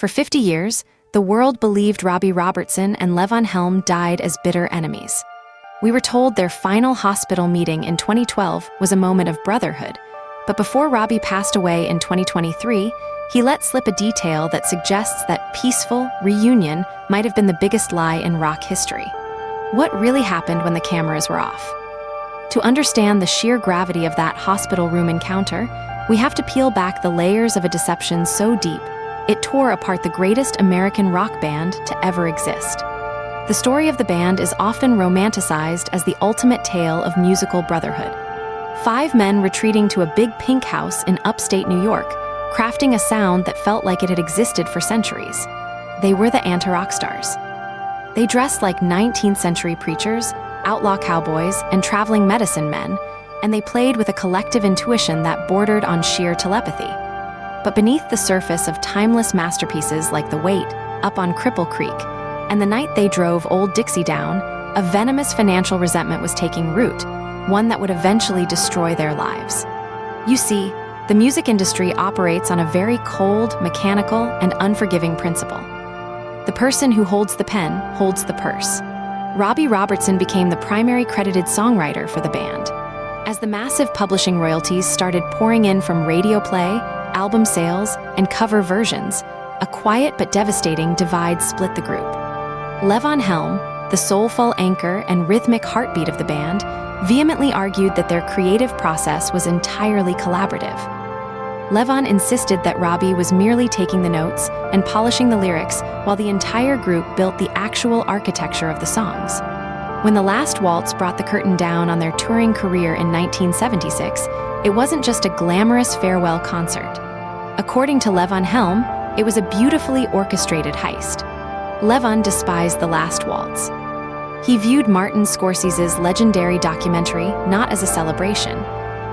For 50 years, the world believed Robbie Robertson and Levon Helm died as bitter enemies. We were told their final hospital meeting in 2012 was a moment of brotherhood, but before Robbie passed away in 2023, he let slip a detail that suggests that peaceful reunion might have been the biggest lie in rock history. What really happened when the cameras were off? To understand the sheer gravity of that hospital room encounter, we have to peel back the layers of a deception so deep, it tore apart the greatest American rock band to ever exist. The story of the band is often romanticized as the ultimate tale of musical brotherhood. 5 men retreating to a big pink house in upstate New York, crafting a sound that felt like it had existed for centuries. They were the anti-rock stars. They dressed like 19th century preachers, outlaw cowboys, and traveling medicine men, and they played with a collective intuition that bordered on sheer telepathy. But beneath the surface of timeless masterpieces like The Wait, Up on Cripple Creek, and The Night They Drove Old Dixie Down, a venomous financial resentment was taking root, one that would eventually destroy their lives. You see, the music industry operates on a very cold, mechanical, and unforgiving principle. The person who holds the pen holds the purse. Robbie Robertson became the primary credited songwriter for the band. As the massive publishing royalties started pouring in from radio play, album sales, and cover versions, a quiet but devastating divide split the group. Levon Helm, the soulful anchor and rhythmic heartbeat of the band, vehemently argued that their creative process was entirely collaborative. Levon insisted that Robbie was merely taking the notes and polishing the lyrics while the entire group built the actual architecture of the songs. When the last Waltz brought the curtain down on their touring career in 1976, it wasn't just a glamorous farewell concert. According to Levon Helm, it was a beautifully orchestrated heist. Levon despised The Last Waltz. He viewed Martin Scorsese's legendary documentary not as a celebration,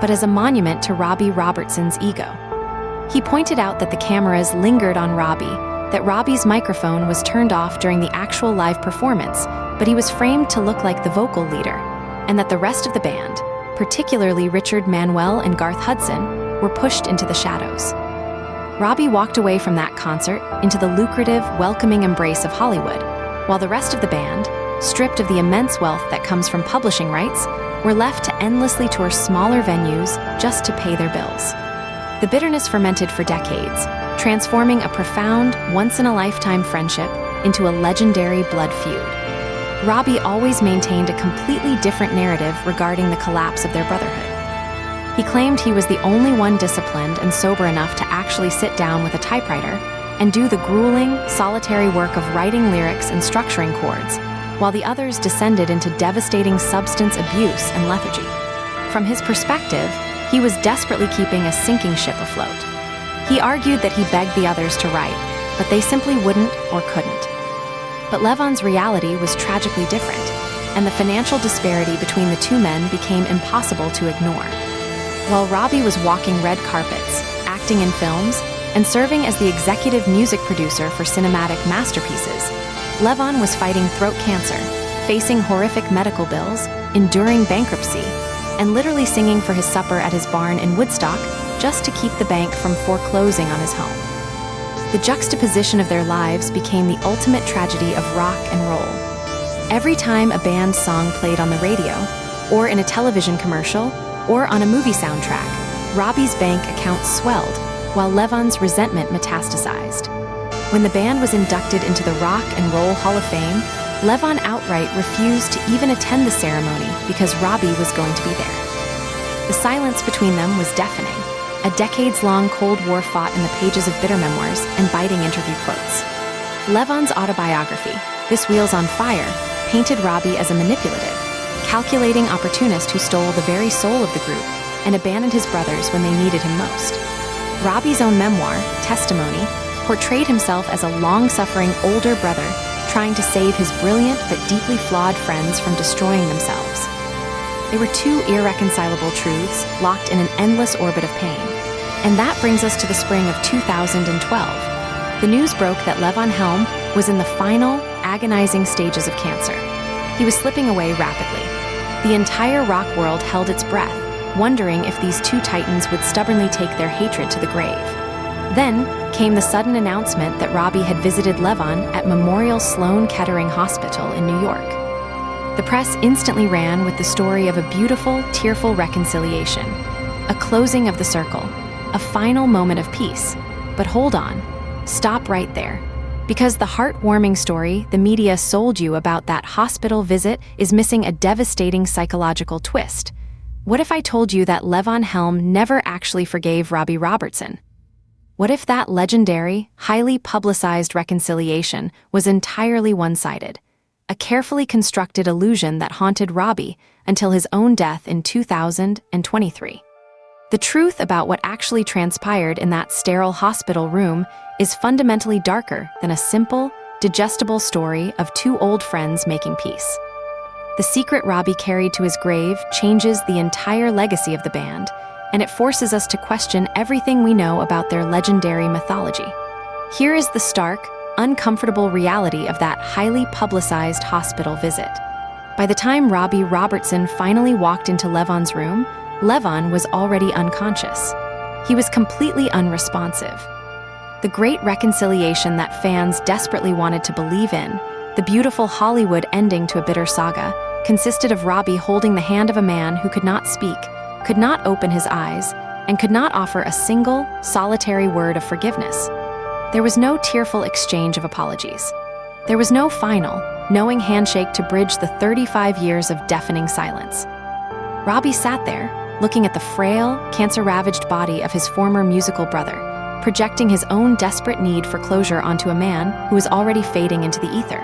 but as a monument to Robbie Robertson's ego. He pointed out that the cameras lingered on Robbie, that Robbie's microphone was turned off during the actual live performance, but he was framed to look like the vocal leader, and that the rest of the band, particularly Richard Manuel and Garth Hudson, were pushed into the shadows. Robbie walked away from that concert into the lucrative, welcoming embrace of Hollywood, while the rest of the band, stripped of the immense wealth that comes from publishing rights, were left to endlessly tour smaller venues just to pay their bills. The bitterness fermented for decades, transforming a profound, once-in-a-lifetime friendship into a legendary blood feud. Robbie always maintained a completely different narrative regarding the collapse of their brotherhood. He claimed he was the only one disciplined and sober enough to actually sit down with a typewriter and do the grueling, solitary work of writing lyrics and structuring chords, while the others descended into devastating substance abuse and lethargy. From his perspective, he was desperately keeping a sinking ship afloat. He argued that he begged the others to write, but they simply wouldn't or couldn't. But Levon's reality was tragically different, and the financial disparity between the two men became impossible to ignore. While Robbie was walking red carpets, acting in films, and serving as the executive music producer for cinematic masterpieces, Levon was fighting throat cancer, facing horrific medical bills, enduring bankruptcy, and literally singing for his supper at his barn in Woodstock just to keep the bank from foreclosing on his home. The juxtaposition of their lives became the ultimate tragedy of rock and roll. Every time a band song played on the radio, or in a television commercial, or on a movie soundtrack, Robbie's bank account swelled, while Levon's resentment metastasized. When the band was inducted into the Rock and Roll Hall of Fame, Levon outright refused to even attend the ceremony because Robbie was going to be there. The silence between them was deafening, a decades-long Cold War fought in the pages of bitter memoirs and biting interview quotes. Levon's autobiography, This Wheel's on Fire, painted Robbie as a manipulative, calculating opportunist who stole the very soul of the group and abandoned his brothers when they needed him most. Robbie's own memoir, Testimony, portrayed himself as a long-suffering older brother trying to save his brilliant but deeply flawed friends from destroying themselves. They were two irreconcilable truths locked in an endless orbit of pain. And that brings us to the spring of 2012. The news broke that Levon Helm was in the final, agonizing stages of cancer. He was slipping away rapidly. The entire rock world held its breath, wondering if these two titans would stubbornly take their hatred to the grave. Then came the sudden announcement that Robbie had visited Levon at Memorial Sloan Kettering Hospital in New York. The press instantly ran with the story of a beautiful, tearful reconciliation, a closing of the circle, a final moment of peace. But hold on, stop right there. Because the heartwarming story the media sold you about that hospital visit is missing a devastating psychological twist. What if I told you that Levon Helm never actually forgave Robbie Robertson? What if that legendary, highly publicized reconciliation was entirely one-sided? A carefully constructed illusion that haunted Robbie until his own death in 2023. The truth about what actually transpired in that sterile hospital room is fundamentally darker than a simple, digestible story of two old friends making peace. The secret Robbie carried to his grave changes the entire legacy of the band, and it forces us to question everything we know about their legendary mythology. Here is the stark, uncomfortable reality of that highly publicized hospital visit. By the time Robbie Robertson finally walked into Levon's room, Levon was already unconscious. He was completely unresponsive. The great reconciliation that fans desperately wanted to believe in, the beautiful Hollywood ending to a bitter saga, consisted of Robbie holding the hand of a man who could not speak, could not open his eyes, and could not offer a single, solitary word of forgiveness. There was no tearful exchange of apologies. There was no final, knowing handshake to bridge the 35 years of deafening silence. Robbie sat there, looking at the frail, cancer-ravaged body of his former musical brother, projecting his own desperate need for closure onto a man who was already fading into the ether.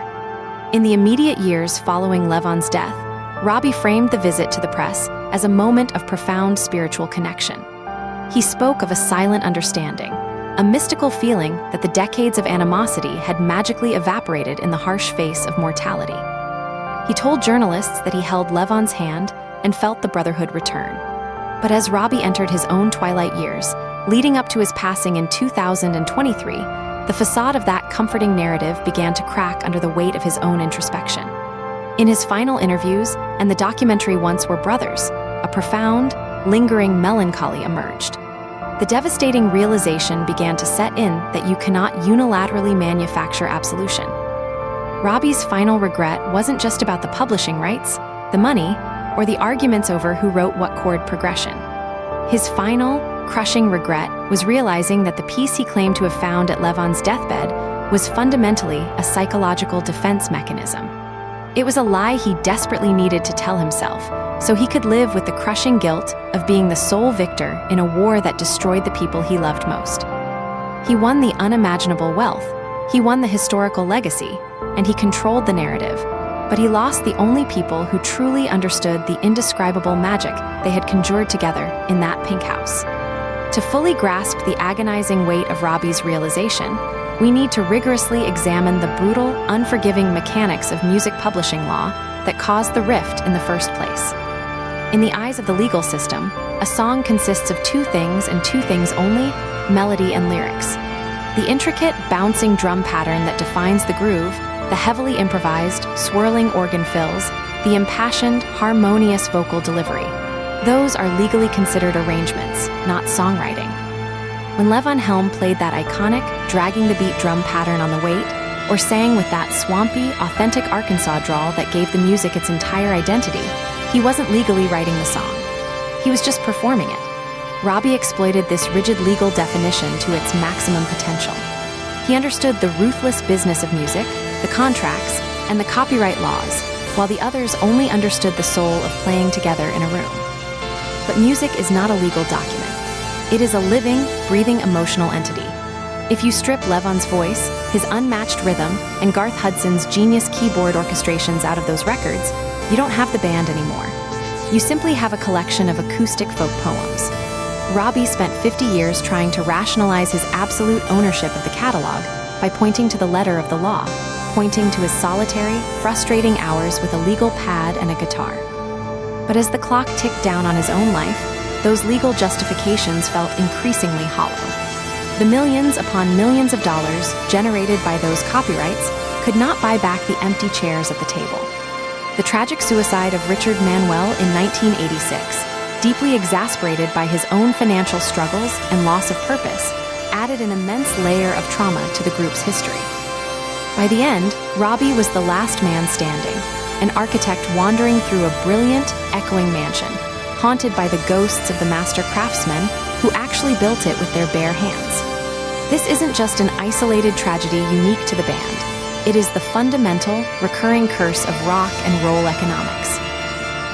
In the immediate years following Levon's death, Robbie framed the visit to the press as a moment of profound spiritual connection. He spoke of a silent understanding, a mystical feeling that the decades of animosity had magically evaporated in the harsh face of mortality. He told journalists that he held Levon's hand and felt the Brotherhood return. But as Robbie entered his own twilight years, leading up to his passing in 2023, the facade of that comforting narrative began to crack under the weight of his own introspection. In his final interviews and the documentary Once Were Brothers, a profound, lingering melancholy emerged. The devastating realization began to set in that you cannot unilaterally manufacture absolution. Robbie's final regret wasn't just about the publishing rights, the money, or the arguments over who wrote what chord progression. His final, crushing regret was realizing that the peace he claimed to have found at Levon's deathbed was fundamentally a psychological defense mechanism. It was a lie he desperately needed to tell himself, so he could live with the crushing guilt of being the sole victor in a war that destroyed the people he loved most. He won the unimaginable wealth, he won the historical legacy, and he controlled the narrative, but he lost the only people who truly understood the indescribable magic they had conjured together in that pink house. To fully grasp the agonizing weight of Robbie's realization, we need to rigorously examine the brutal, unforgiving mechanics of music publishing law that caused the rift in the first place. In the eyes of the legal system, a song consists of two things and two things only: melody and lyrics. The intricate, bouncing drum pattern that defines the groove, the heavily improvised, swirling organ fills, the impassioned, harmonious vocal delivery. Those are legally considered arrangements, not songwriting. When Levon Helm played that iconic, dragging the beat drum pattern on the weight, or sang with that swampy, authentic Arkansas drawl that gave the music its entire identity, he wasn't legally writing the song. He was just performing it. Robbie exploited this rigid legal definition to its maximum potential. He understood the ruthless business of music, the contracts, and the copyright laws, while the others only understood the soul of playing together in a room. But music is not a legal document. It is a living, breathing emotional entity. If you strip Levon's voice, his unmatched rhythm, and Garth Hudson's genius keyboard orchestrations out of those records, you don't have the band anymore. You simply have a collection of acoustic folk poems. Robbie spent 50 years trying to rationalize his absolute ownership of the catalog by pointing to the letter of the law, pointing to his solitary, frustrating hours with a legal pad and a guitar. But as the clock ticked down on his own life, those legal justifications felt increasingly hollow. The millions upon millions of dollars generated by those copyrights could not buy back the empty chairs at the table. The tragic suicide of Richard Manuel in 1986, deeply exasperated by his own financial struggles and loss of purpose, added an immense layer of trauma to the group's history. By the end, Robbie was the last man standing, an architect wandering through a brilliant, echoing mansion, haunted by the ghosts of the master craftsmen who actually built it with their bare hands. This isn't just an isolated tragedy unique to the band. It is the fundamental, recurring curse of rock and roll economics.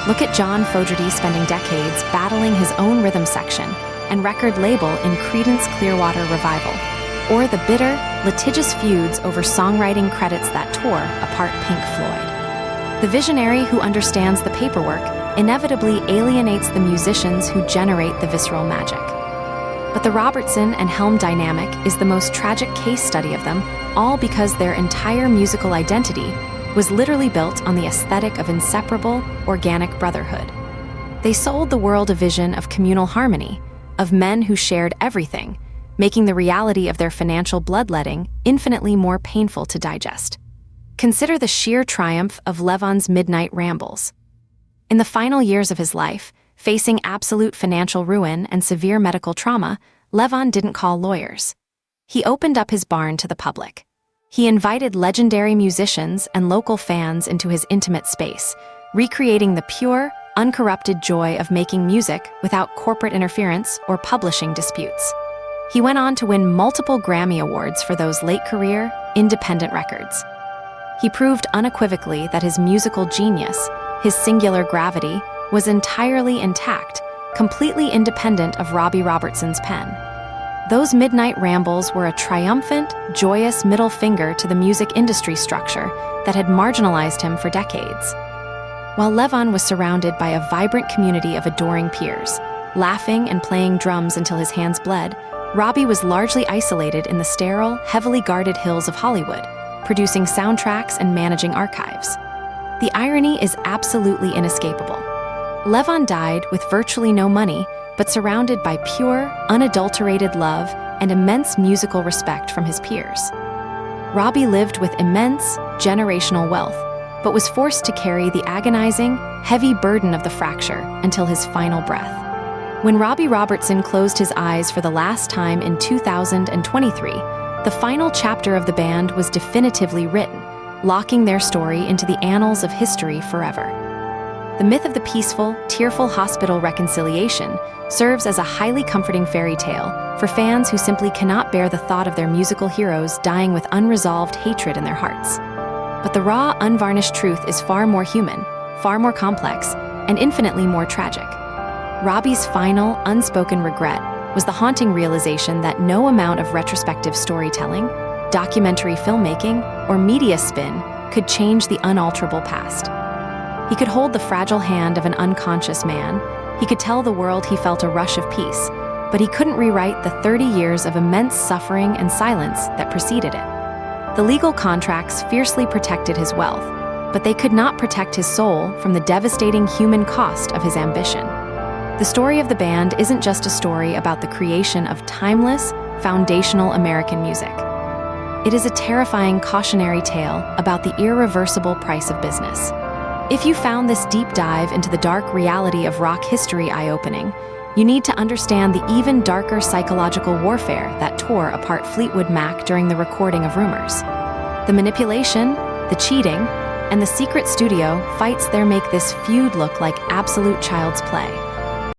Look at John Fogerty spending decades battling his own rhythm section and record label in Creedence Clearwater Revival, or the bitter, litigious feuds over songwriting credits that tore apart Pink Floyd. The visionary who understands the paperwork inevitably alienates the musicians who generate the visceral magic. But the Robertson and Helm dynamic is the most tragic case study of them, all because their entire musical identity was literally built on the aesthetic of inseparable, organic brotherhood. They sold the world a vision of communal harmony, of men who shared everything, making the reality of their financial bloodletting infinitely more painful to digest. Consider the sheer triumph of Levon's midnight rambles. In the final years of his life, facing absolute financial ruin and severe medical trauma, Levon didn't call lawyers. He opened up his barn to the public. He invited legendary musicians and local fans into his intimate space, recreating the pure, uncorrupted joy of making music without corporate interference or publishing disputes. He went on to win multiple Grammy Awards for those late-career, independent records. He proved unequivocally that his musical genius, his singular gravity, was entirely intact, completely independent of Robbie Robertson's pen. Those midnight rambles were a triumphant, joyous middle finger to the music industry structure that had marginalized him for decades. While Levon was surrounded by a vibrant community of adoring peers, laughing and playing drums until his hands bled, Robbie was largely isolated in the sterile, heavily guarded hills of Hollywood, producing soundtracks and managing archives. The irony is absolutely inescapable. Levon died with virtually no money, but surrounded by pure, unadulterated love and immense musical respect from his peers. Robbie lived with immense, generational wealth, but was forced to carry the agonizing, heavy burden of the fracture until his final breath. When Robbie Robertson closed his eyes for the last time in 2023, the final chapter of the band was definitively written, locking their story into the annals of history forever. The myth of the peaceful, tearful hospital reconciliation serves as a highly comforting fairy tale for fans who simply cannot bear the thought of their musical heroes dying with unresolved hatred in their hearts. But the raw, unvarnished truth is far more human, far more complex, and infinitely more tragic. Robbie's final, unspoken regret was the haunting realization that no amount of retrospective storytelling, documentary filmmaking, or media spin could change the unalterable past. He could hold the fragile hand of an unconscious man, he could tell the world he felt a rush of peace, but he couldn't rewrite the 30 years of immense suffering and silence that preceded it. The legal contracts fiercely protected his wealth, but they could not protect his soul from the devastating human cost of his ambition. The story of the band isn't just a story about the creation of timeless, foundational American music. It is a terrifying cautionary tale about the irreversible price of business. If you found this deep dive into the dark reality of rock history eye-opening, you need to understand the even darker psychological warfare that tore apart Fleetwood Mac during the recording of Rumors. The manipulation, the cheating, and the secret studio fights there make this feud look like absolute child's play.